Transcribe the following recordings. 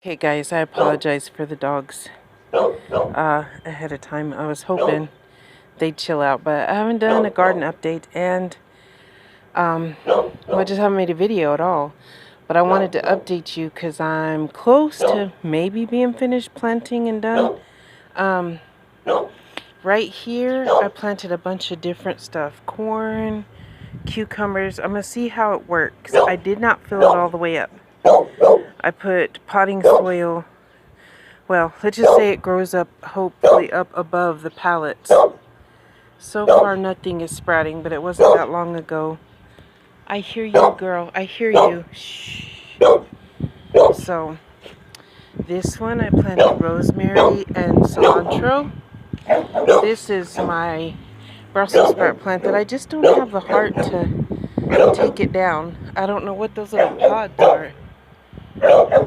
Hey guys, I apologize for the dogs ahead of time. I was hoping they'd chill out, but I haven't done a garden update, and I just haven't made a video at all. But I wanted to update you because I'm close to maybe being finished planting and done. Right here, I planted a bunch of different stuff. Corn, cucumbers. I'm going to see how it works. I did not fill it all the way up. I put potting soil. Well, let's just say it grows up, hopefully up above the pallets. So far nothing is sprouting, but it wasn't that long ago. I hear you, girl. I hear you. Shh. So, this one I planted rosemary and cilantro. This is my Brussels sprout plant that I just don't have the heart to take it down. I don't know what those little pods are.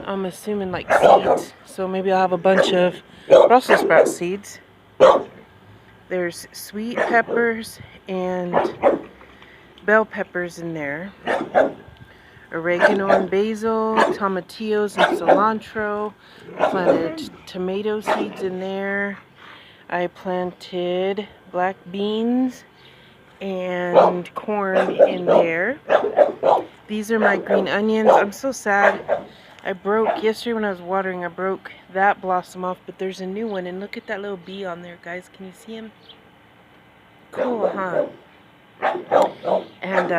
I'm assuming like seeds. So maybe I'll have a bunch of Brussels sprout seeds. There's sweet peppers and bell peppers in there. Oregano and basil, tomatillos and cilantro. I planted tomato seeds in there. I planted black beans and corn in there. These are my green onions. I'm so sad. I broke, yesterday when I was watering, I broke that blossom off, but there's a new one, and look at that little bee on there, guys. Can you see him? Cool, huh? And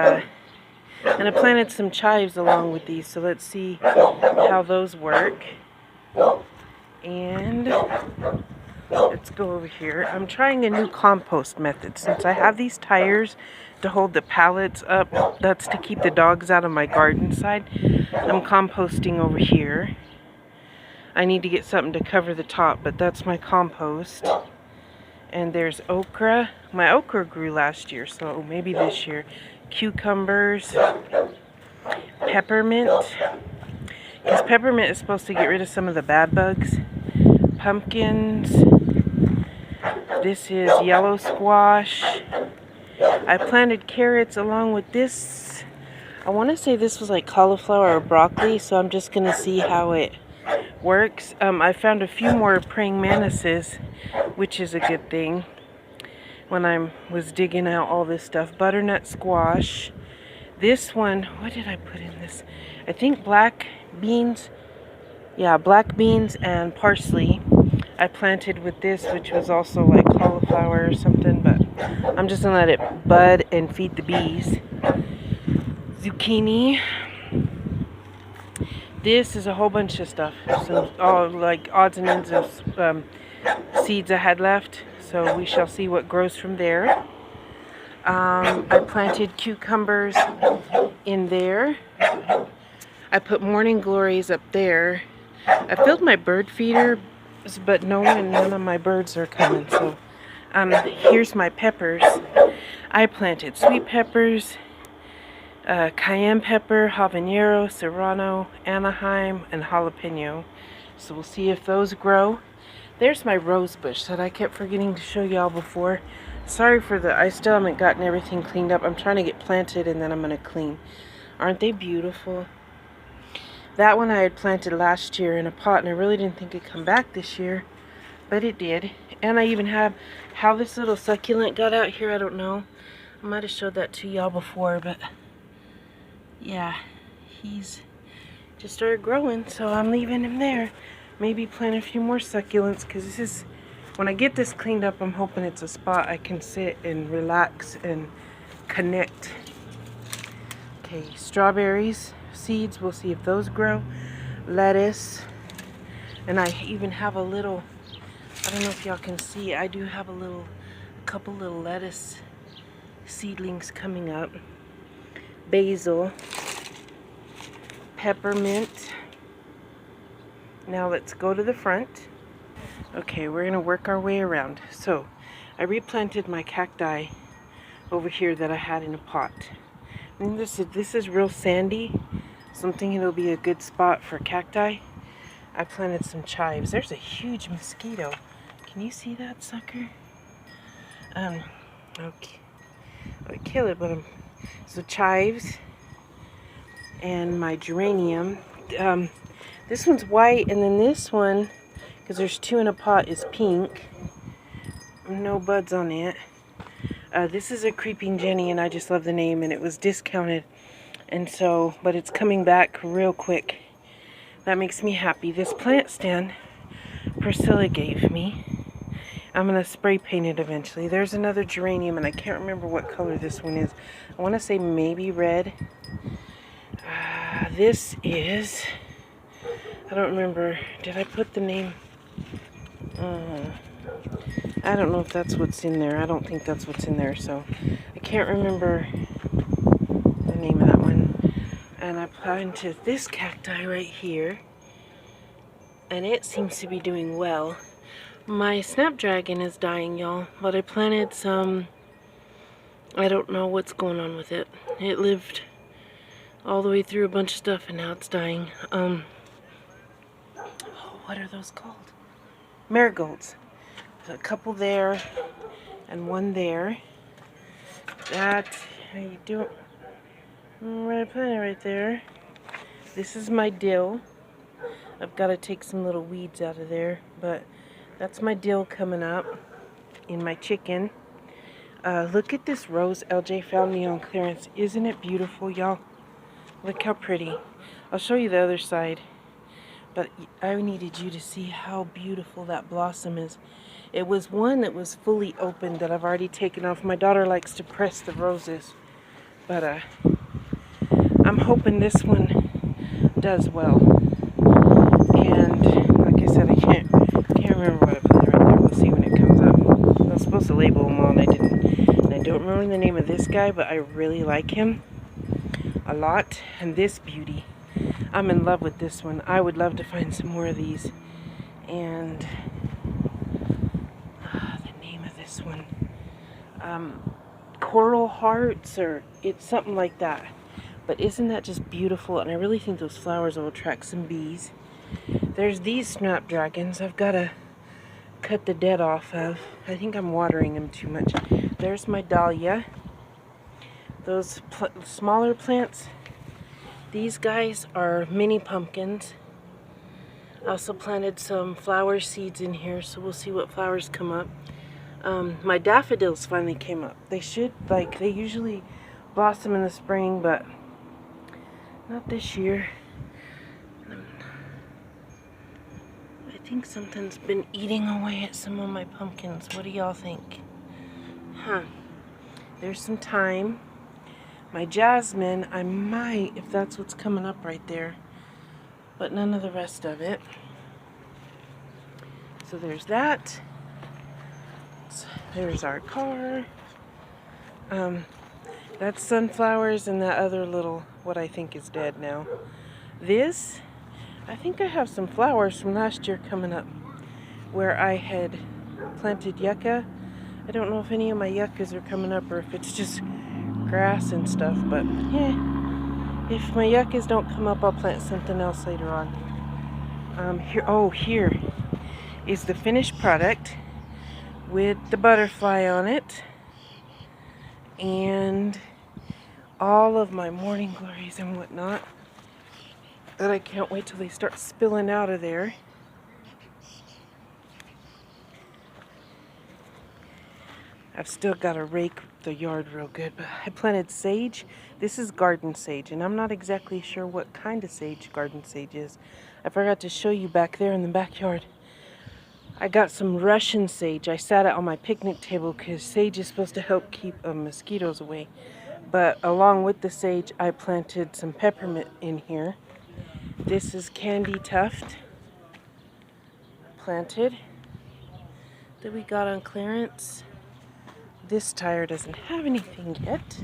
I planted some chives along with these, so let's see how those work. And let's go over here. I'm trying a new compost method. Since I have these tires to hold the pallets up, that's to keep the dogs out of my garden side. I'm composting over here. I need to get something to cover the top, but that's my compost. And there's okra. My okra grew last year, so maybe this year. Cucumbers, peppermint, because peppermint is supposed to get rid of some of the bad bugs. Pumpkins. This is yellow squash. I planted carrots along with this. I want to say this was like cauliflower or broccoli, so I'm just going to see how it works. I found a few more praying mantises, which is a good thing, when I was digging out all this stuff. Butternut squash. This one, what did I put in this? I think black beans. Yeah, black beans and parsley. I planted with this, which was also like cauliflower or something, but I'm just gonna let it bud and feed the bees. Zucchini. This is a whole bunch of stuff. So, all like odds and ends of seeds I had left. So we shall see what grows from there. I planted cucumbers in there. I put morning glories up there. I filled my bird feeder, but none of my birds are coming. So here's my peppers. I planted sweet peppers, cayenne pepper, habanero, serrano, Anaheim, and jalapeno. So we'll see if those grow. There's my rose bush that I kept forgetting to show y'all before. Sorry for I still haven't gotten everything cleaned up. I'm trying to get planted and then I'm going to clean. Aren't they beautiful? That one I had planted last year in a pot, and I really didn't think it'd come back this year, but it did. And I even have how this little succulent got out here, I don't know. I might have showed that to y'all before, but yeah, he's just started growing, so I'm leaving him there. Maybe plant a few more succulents, because this is, when I get this cleaned up, I'm hoping it's a spot I can sit and relax and connect. Okay, strawberries, seeds, we'll see if those grow. Lettuce, and I even have a little, I don't know if y'all can see, I do have a couple little lettuce seedlings coming up. Basil, peppermint. Now let's go to the front. Okay, we're gonna work our way around. So I replanted my cacti over here that I had in a pot. And this is real sandy, so I'm thinking it'll be a good spot for cacti. I planted some chives. There's a huge mosquito. Can you see that sucker? Okay, I kill it, but so chives and my geranium. This one's white, and then this one, because there's 2 in a pot, is pink. No buds on it. This is a Creeping Jenny, and I just love the name, and it was discounted. And so, but it's coming back real quick. That makes me happy. This plant stand Priscilla gave me. I'm going to spray paint it eventually. There's another geranium, and I can't remember what color this one is. I want to say maybe red. This is, I don't remember. Did I put the name? I don't know if that's what's in there. I don't think that's what's in there, so I can't remember the name of that one. And I planted this cacti right here, and it seems to be doing well. My snapdragon is dying, y'all, but I planted some, I don't know what's going on with it. It lived all the way through a bunch of stuff, and now it's dying. Oh, what are those called? Marigolds. There's a couple there, and one there. That, how you do it? Right, plant it right there. This is my dill. I've got to take some little weeds out of there, but that's my dill coming up in my chicken. Look at this rose LJ found me on clearance. Isn't it beautiful, y'all? Look how pretty. I'll show you the other side, but I needed you to see how beautiful that blossom is. It was one that was fully open that I've already taken off. My daughter likes to press the roses, but I'm hoping this one does well. And like I said, I can't remember what I put right there. We'll see when it comes up. I was supposed to label them all, and I didn't. And I don't remember the name of this guy, but I really like him a lot. And this beauty, I'm in love with this one. I would love to find some more of these. And the name of this one, Coral Hearts, or it's something like that. But isn't that just beautiful? And I really think those flowers will attract some bees. There's these snapdragons I've got to cut the dead off of. I think I'm watering them too much. There's my dahlia. Those smaller plants, these guys are mini pumpkins. I also planted some flower seeds in here, so we'll see what flowers come up. My daffodils finally came up. They usually blossom in the spring, but not this year. I think something's been eating away at some of my pumpkins. What do y'all think? Huh. There's some thyme. My jasmine, I might, if that's what's coming up right there, but none of the rest of it. So there's that. There's our car. That's sunflowers, and that other little, what I think is dead now. This, I think I have some flowers from last year coming up where I had planted yucca. I don't know if any of my yuccas are coming up or if it's just grass and stuff, but yeah, if my yuccas don't come up, I'll plant something else later on. Here is the finished product with the butterfly on it and all of my morning glories and whatnot that I can't wait till they start spilling out of there. I've still got to rake the yard real good, but I planted sage. This is garden sage, and I'm not exactly sure what kind of sage garden sage is. I forgot to show you back there in the backyard. I got some Russian sage. I sat it on my picnic table because sage is supposed to help keep mosquitoes away. But along with the sage, I planted some peppermint in here. This is candy tuft planted that we got on clearance. This tire doesn't have anything yet.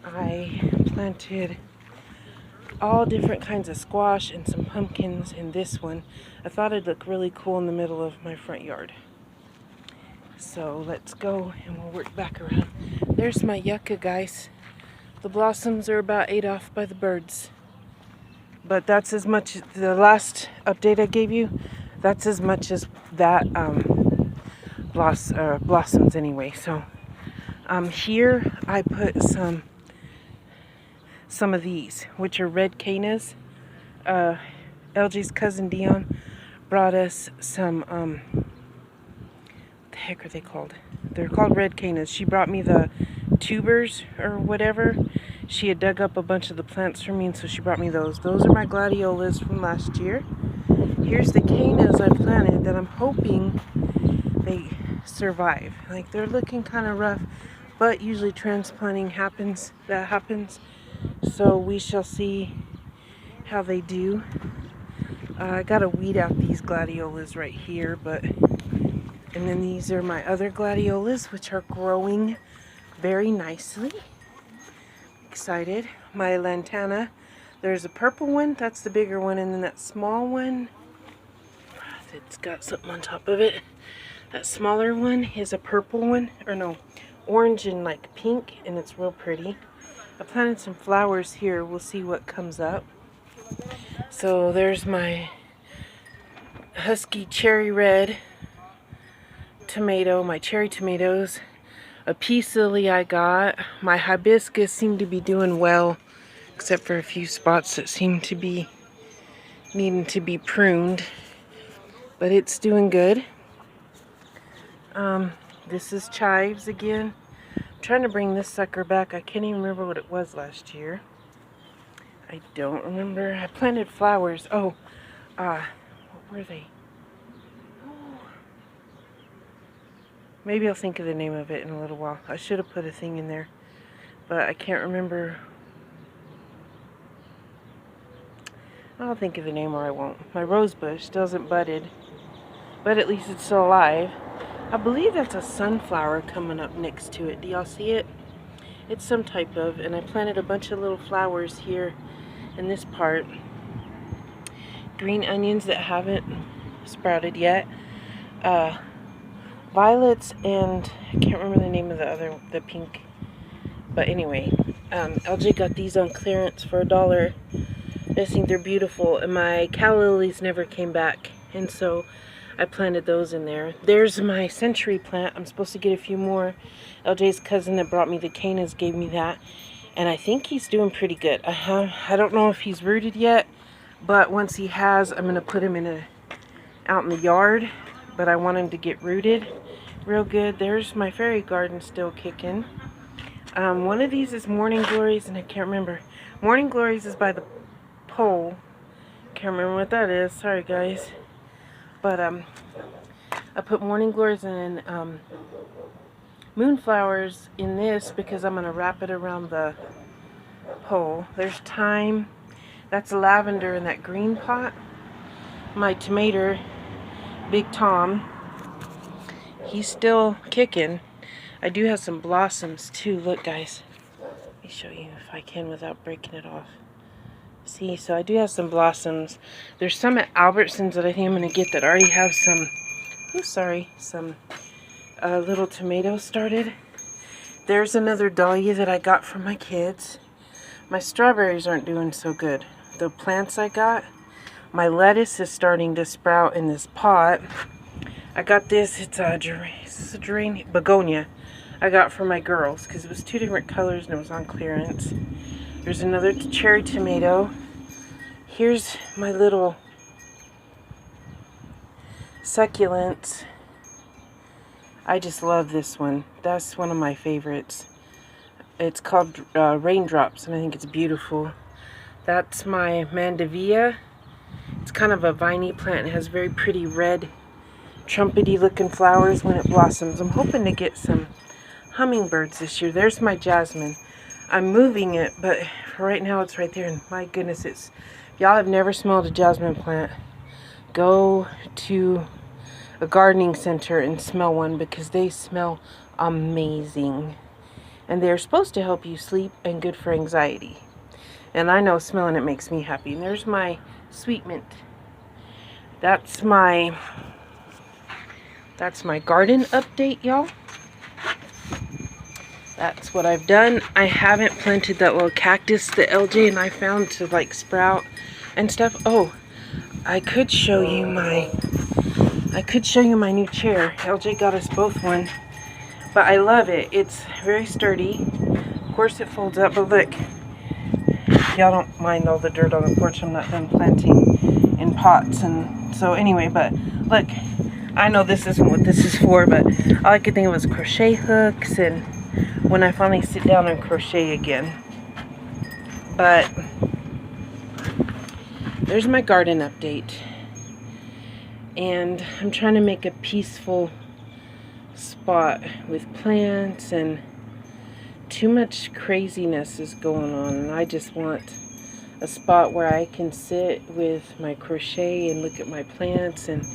I planted all different kinds of squash and some pumpkins in this one. I thought it'd look really cool in the middle of my front yard. So let's go and we'll work back around. There's my yucca, guys. The blossoms are about ate off by the birds. But that's as much, the last update I gave you, that's as much as that blossoms anyway. So here I put some of these, which are red cannas. LJ's cousin Dion brought us some, what the heck are they called? They're called red cannas. She brought me the tubers or whatever. She had dug up a bunch of the plants for me, and so she brought me those. Those are my gladiolas from last year. Here's the cannas I planted that I'm hoping they survive. Like, they're looking kind of rough, but usually transplanting happens. So we shall see how they do. I gotta weed out these gladiolas right here, and then these are my other gladiolas, which are growing very nicely. Excited. My lantana, there's a purple one, that's the bigger one, and then that small one, it's got something on top of it. That smaller one is a purple one, or no, orange and like pink, and it's real pretty. I planted some flowers here. We'll see what comes up. So there's my husky cherry red tomato, my cherry tomatoes. A peace lily I got. My hibiscus seemed to be doing well, except for a few spots that seem to be needing to be pruned. But it's doing good. This is chives again. I'm trying to bring this sucker back. I can't even remember what it was last year. I don't remember. I planted flowers. Oh, what were they? Oh. Maybe I'll think of the name of it in a little while. I should have put a thing in there, but I can't remember. I'll think of the name or I won't. My rose bush still hasn't budded, but at least it's still alive. I believe that's a sunflower coming up next to it. Do y'all see it? It's some type of, and I planted a bunch of little flowers here in this part. Green onions that haven't sprouted yet. Violets, and I can't remember the name of the pink. But anyway, LJ got these on clearance for $1. I think they're beautiful, and my calla lilies never came back, and so I planted those in there. There's my century plant. I'm supposed to get a few more. LJ's cousin that brought me the cannas gave me that, and I think he's doing pretty good. I don't know if he's rooted yet, but once he has, I'm gonna put him out in the yard. But I want him to get rooted real good. There's my fairy garden still kicking. One of these is Morning Glories, and I can't remember. Morning Glories is by the pole. Can't remember what that is. Sorry, guys. But I put Morning Glories and moonflowers in this because I'm going to wrap it around the pole. There's thyme. That's lavender in that green pot. My tomato, Big Tom, he's still kicking. I do have some blossoms too. Look, guys. Let me show you if I can without breaking it off. See, so I do have some blossoms. There's some at Albertsons that I think I'm going to get that already have some, some little tomatoes started. There's another dahlia that I got from my kids. My strawberries aren't doing so good. The plants I got, my lettuce is starting to sprout in this pot. I got this, it's a geranium, begonia. I got for my girls because it was 2 different colors and it was on clearance. There's another cherry tomato. Here's my little succulents. I just love this one. That's one of my favorites. It's called Raindrops, and I think it's beautiful. That's my mandevilla. It's kind of a viney plant. It has very pretty red, trumpety looking flowers when it blossoms. I'm hoping to get some hummingbirds this year. There's my jasmine. I'm moving it, but for right now it's right there, and my goodness, if y'all have never smelled a jasmine plant, go to a gardening center and smell one because they smell amazing. And they're supposed to help you sleep and good for anxiety. And I know smelling it makes me happy. And there's my sweet mint. That's my garden update, y'all. That's what I've done. I haven't planted that little cactus that LJ and I found to like sprout and stuff. Oh, I could show you my new chair. LJ got us both one, but I love it. It's very sturdy. Of course it folds up, but look, y'all don't mind all the dirt on the porch. I'm not done planting. in pots. And so anyway, but look, I know this isn't what this is for, but all I could think of was crochet hooks, and when I finally sit down and crochet again. But there's my garden update, and I'm trying to make a peaceful spot with plants, and too much craziness is going on, and I just want a spot where I can sit with my crochet and look at my plants and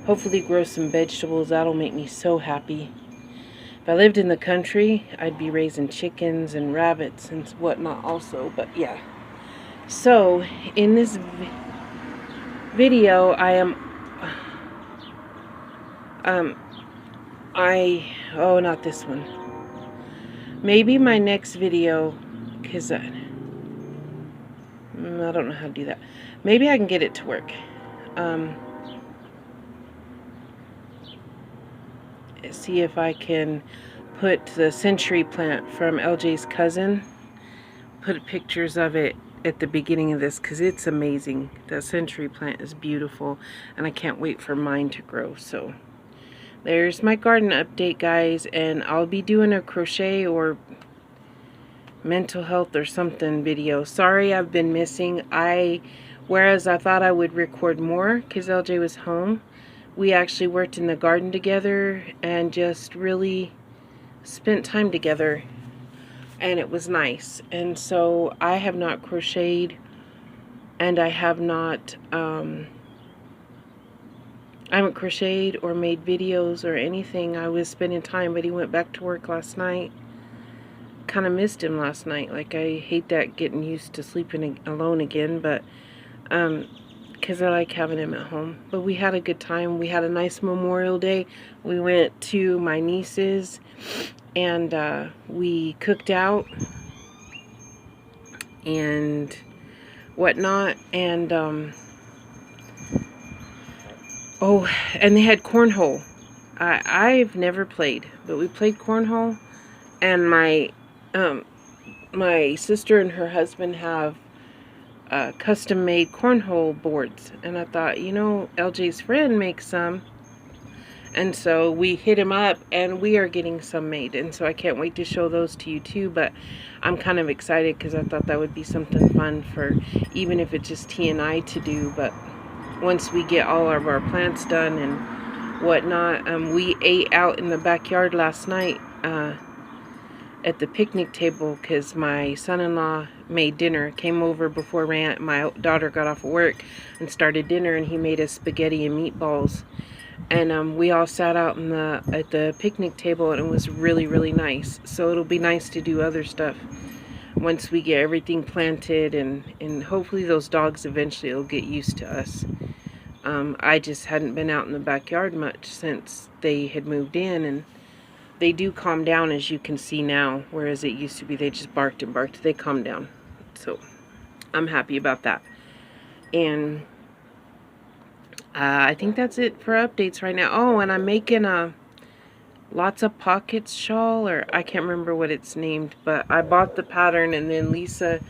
hopefully grow some vegetables. That'll make me so happy. If I lived in the country, I'd be raising chickens and rabbits and whatnot also, but yeah. So in this video, I am not this one. Maybe my next video, because I don't know how to do that. Maybe I can get it to work. See if I can put the century plant from LJ's cousin, put pictures of it at the beginning of this, because it's amazing. The century plant is beautiful, and I can't wait for mine to grow. So there's my garden update, guys, and I'll be doing a crochet or mental health or something video. Sorry I've been missing. Whereas I thought I would record more because LJ was home, we actually worked in the garden together and just really spent time together, and it was nice. And so I have not crocheted, and I have not I haven't crocheted or made videos or anything. I was spending time, but he went back to work last night. Kind of missed him last night. Like, I hate that, getting used to sleeping alone again, but because I like having him at home. But we had a good time. We had a nice Memorial Day. We went to my niece's, and we cooked out and whatnot, and oh, and they had cornhole. I've never played, but we played cornhole, and my sister and her husband have custom-made cornhole boards, and I thought, you know, LJ's friend makes some, and so we hit him up, and we are getting some made, and so I can't wait to show those to you too. But I'm kind of excited because I thought that would be something fun for, even if it's just he and I to do. But once we get all of our plants done and whatnot, we ate out in the backyard last night at the picnic table, because my son-in-law made dinner, came over before my daughter got off of work and started dinner, and he made us spaghetti and meatballs, and we all sat out at the picnic table, and it was really, really nice. So it'll be nice to do other stuff once we get everything planted, and hopefully those dogs eventually will get used to us. I just hadn't been out in the backyard much since they had moved in, and they do calm down, as you can see now, whereas it used to be they just barked and barked. They calm down. So I'm happy about that. And I think that's it for updates right now. Oh, and I'm making a Lots of Pockets shawl, or I can't remember what it's named, but I bought the pattern, and then Lisa's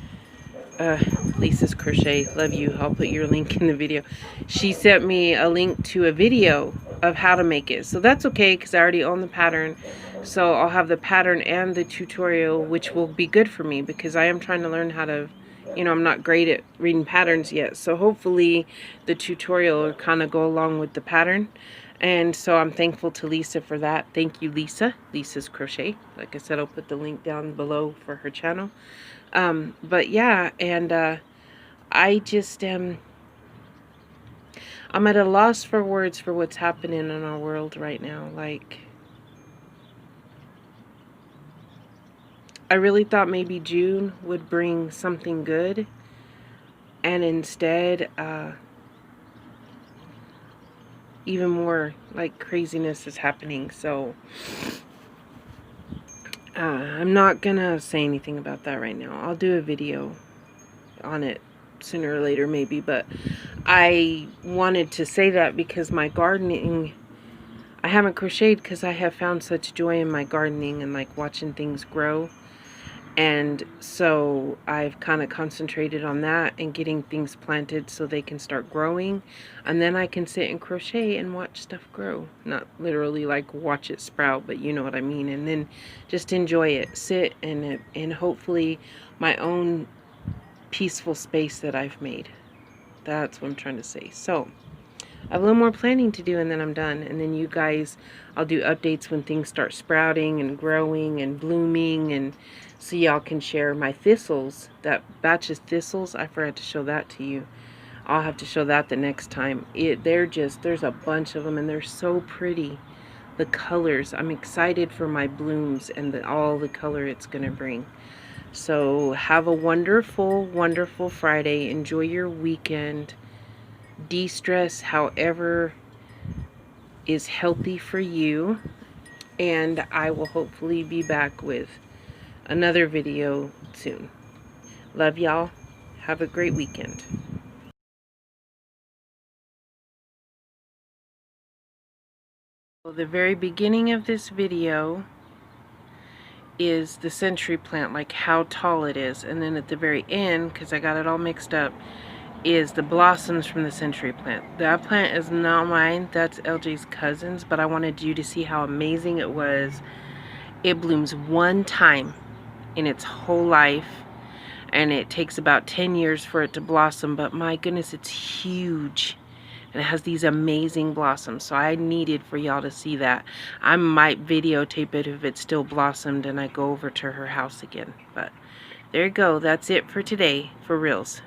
Crochet, love you, I'll put your link in the video. She sent me a link to a video of how to make it, so that's okay because I already own the pattern. So I'll have the pattern and the tutorial, which will be good for me because I am trying to learn how to, you know, I'm not great at reading patterns yet, so hopefully the tutorial will kind of go along with the pattern. And so I'm thankful to Lisa for that. Thank you, Lisa. Lisa's Crochet. Like I said, I'll put the link down below for her channel. But yeah, and I just I'm at a loss for words for what's happening in our world right now. Like, I really thought maybe June would bring something good, and instead even more like craziness is happening. So I'm not gonna say anything about that right now. I'll do a video on it sooner or later maybe, but I wanted to say that because my gardening, I haven't crocheted because I have found such joy in my gardening and like watching things grow. And so I've kind of concentrated on that and getting things planted so they can start growing. And then I can sit and crochet and watch stuff grow. Not literally like watch it sprout, but you know what I mean. And then just enjoy it. Sit in hopefully my own peaceful space that I've made. That's what I'm trying to say. So I have a little more planning to do and then I'm done. And then you guys, I'll do updates when things start sprouting and growing and blooming, and so y'all can share my thistles. That batch of thistles, I forgot to show that to you. I'll have to show that the next time. There's a bunch of them and they're so pretty. The colors, I'm excited for my blooms and all the color it's gonna bring. So have a wonderful, wonderful Friday. Enjoy your weekend. De-stress however is healthy for you, and I will hopefully be back with another video soon. Love y'all. Have a great weekend. So the very beginning of this video is the century plant, like how tall it is, and then at the very end, because I got it all mixed up, is the blossoms from the century plant. That plant is not mine, that's LJ's cousin's, but I wanted you to see how amazing it was. It blooms one time in its whole life, and it takes about 10 years for it to blossom, but my goodness, it's huge. And it has these amazing blossoms, so I needed for y'all to see that. I might videotape it if it's still blossomed and I go over to her house again. But there you go, that's it for today, for reals.